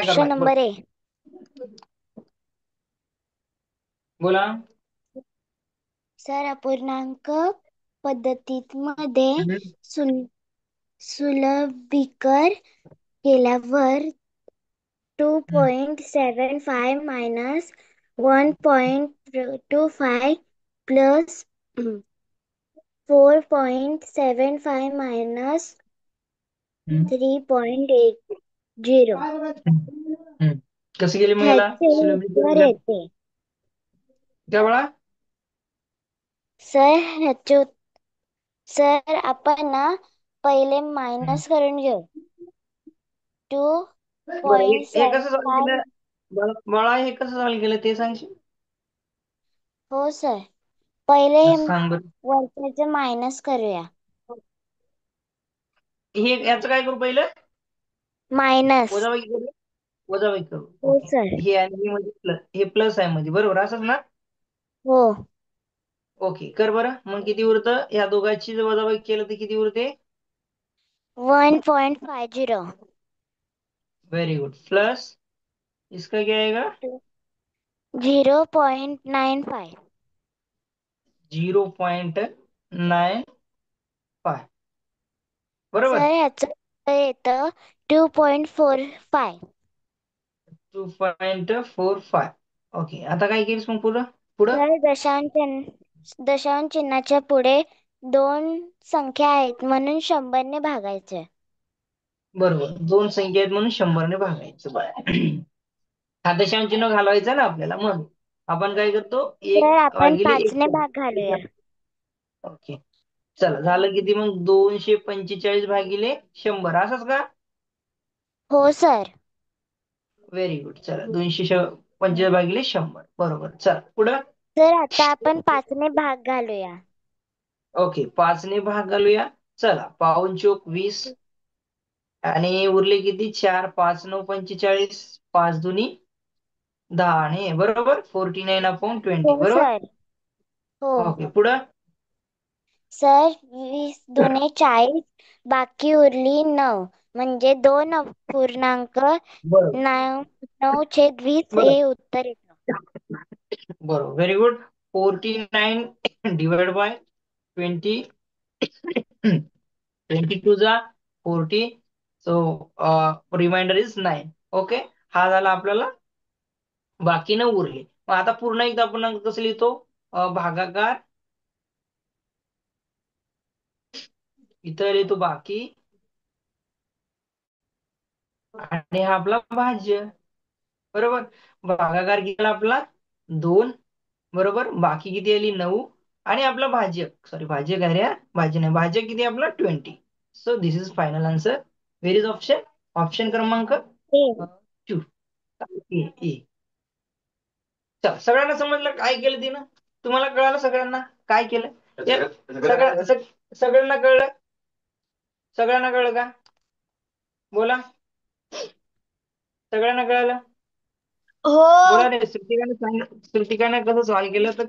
प्रश्न बोला. Number A. बोला. सर, अपूर्णांक पद्धतीमध्ये हम्म. सुलभीकर केल्यावर 2.75 मायनस 1.25 प्लस 4.75 मायनस हम्म. 3.80 हम्म. कसं गेले मग याला ह्याचे उत्तर सुलभीकरण? येते. काय बाळा? सर सर, आपण ना पहिले हम्म. मायनस करून घेऊ. टू बरं, हे पॉइंट हे सेवन कसं सॉल्व फाय केलं? बाळा, हे कसं सॉल्व केलं ते सांगशील? हो सर, पहिले असं सांग बरं. वरच्याचे मायनस करूया. हे याचं काय करू पहिलं? मायनस. वजाबाकी करू. वजाबाकी करू. हो ओके. सर. हे आणि हे म्हणजे प्लस, हे प्लस आहे म्हणजे बरोबर असंच ना? हो. ओके, कर बरं. मग किती उरतं? या दोघांची जर वजाबाकी केलं तर किती उरते? 1.50. Very good. प्लस इसका क्या आएगा? 0.95. 0.95. बरोबर. सर, ह्याचं उत्तर येतं 2.45. 2.45. ओके, आता काय केलीस मग पुढं पुढं? सर, दशांश चिन्हाच्या पुढे दोन संख्या आहेत म्हणून 100 ने भागायचे. बरोबर, दोन संख्या आहेत म्हणून 100 ने भागायचं. बरं. हा दशांश चिन्ह घालवायचं ना आपल्याला, मग आपण काय करतो? सर, एक आपण भागिले 5 एक ने भाग करतो. घालूया. ओके. चला, झालं किती मग? 245 भागिले 100, असंच का? हो सर. Very good. चला, 245 भागिले 100, बरोबर. चला पुढं. सर, आता आपण 5 ने भाग घालूया. ओके, 5 ने भाग घालूया. चला, पाऊण चोक 20 आणि उरले किती? 4. 5 9 45. 5 दुनी 10 आणि हे बरोबर 49/20, हो बरोबर. सर. हो. ओके, पुढं. सर, 20 दुने 40, बाकी उरली 9, म्हणजे 2.9 बरोबर. 9/20 बरोबर. हे उत्तर येतं. बरोबर, व्हेरी गुड. 49 divide by 20. 22 जा 40. So reminder is 9. ओके. हा झाला आपल्याला. बाकी न उरले. मग आता पुन्हा एकदा आपण कसं लिहितो? भागाकार. इथं लिहितो बाकी आणि हा आपला भाज्य. बरोबर. भागाकार किती आला आपला? 2. बरोबर. बाकी किती आली? 9. आणि आपला भाज्य, सॉरी भाज्य काय रे, भाज्य नाही, भाज्य किती आपला? 20. So this is final answer. Where is option? Option क्रमांक हे 2. ए. चला, सगळ्यांना समजलं काय केलं तिनं? तुम्हाला कळालं सगळ्यांना काय केलं? सगळ्यांना कळलं? सगळ्यांना कळलं का? बोला. सगळ्यांना कळलं? हो. बोला रे. श्रुतिकाने कसं सॉल्व्ह केलं तर